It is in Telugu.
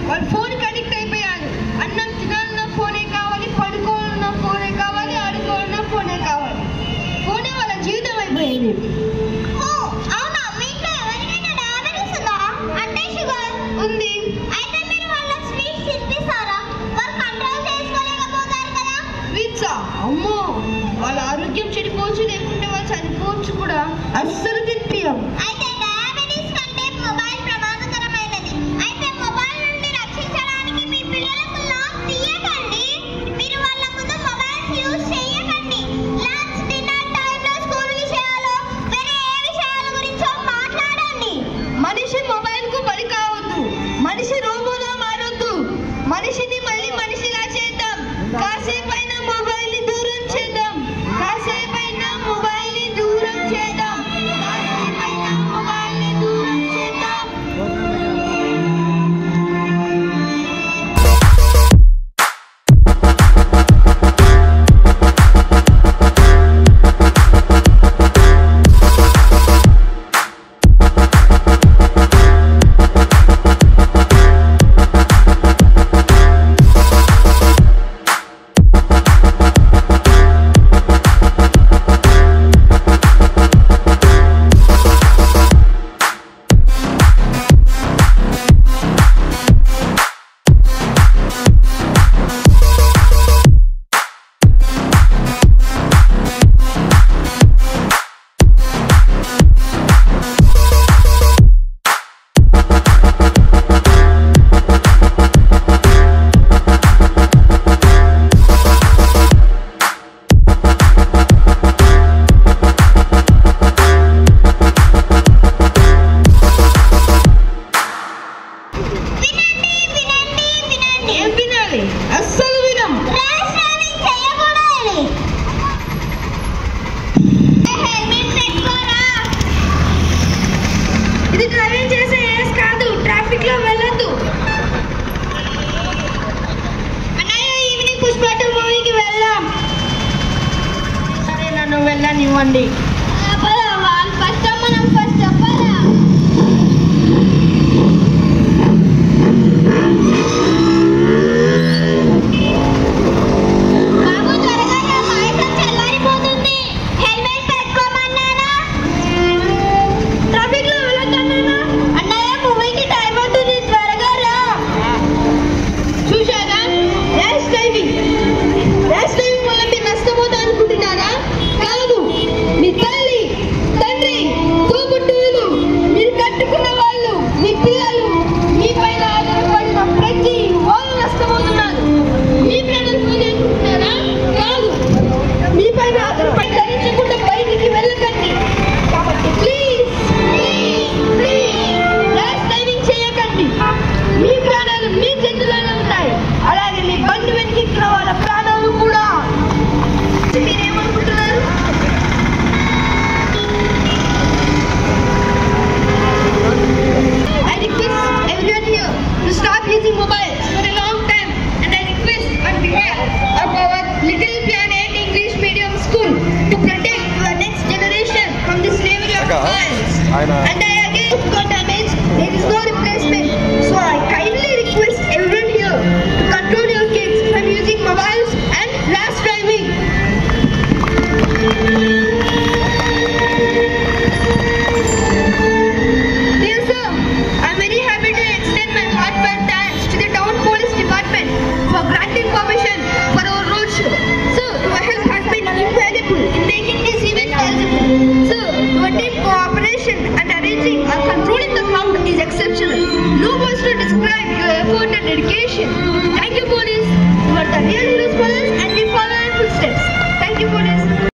వాళ్ళు ఫోన్కి అడిక్ట్ అయిపోయారు. అన్నం తినాలన్నా ఫోనే కావాలి, పడుకోవాలన్నా ఫోనే కావాలి, ఆడుకోవాలన్నా ఫోనే కావాలి. ఫోనే వాళ్ళ జీవితం అయిపోయింది. ఉంది. స్వీట్సా? అమ్మో, వాళ్ళ ఆరోగ్యం చెడిపోవచ్చు, లేకుంటే వాళ్ళు చనిపోవచ్చు కూడా. అస్సలు తినిపియం. మనిషి మొబైల్ కు బలి కావద్దు. మనిషి రోబోలా మారొద్దు. మనిషిని మళ్ళీ మనిషిలా చేద్దాం. కాసేపైనా మొబైల్ ని దూరం చేద్దాం. కాసేపైనా మొబైల్ ని దూరం చేద్దాం. కాసేపైనా మొబైల్ ని దూరం చేద్దాం. ఏం వినాలి? అస్సలు వినం. ఇది డ్రైవింగ్ చేసే ఏజ్ కాదు. ట్రాఫిక్ లో వెళ్ళొద్దు. అన్నయ్య, ఈవినింగ్ పుష్ప 2 మూవీకి వెళ్దాం. సరే, నన్ను వెళ్ళనివ్వండి. And I again got damaged. There is no replacement. So I kindly request everyone here to control your kids from using mobiles and rash driving. Dear sir, I am very happy to extend my heartfelt thanks to the town police department for granting permission for our roadshow. Sir, your help has been invaluable in making this event possible. Sir, your team cooperation and arranging or controlling the crowd is exceptional. No words to describe your effort and dedication.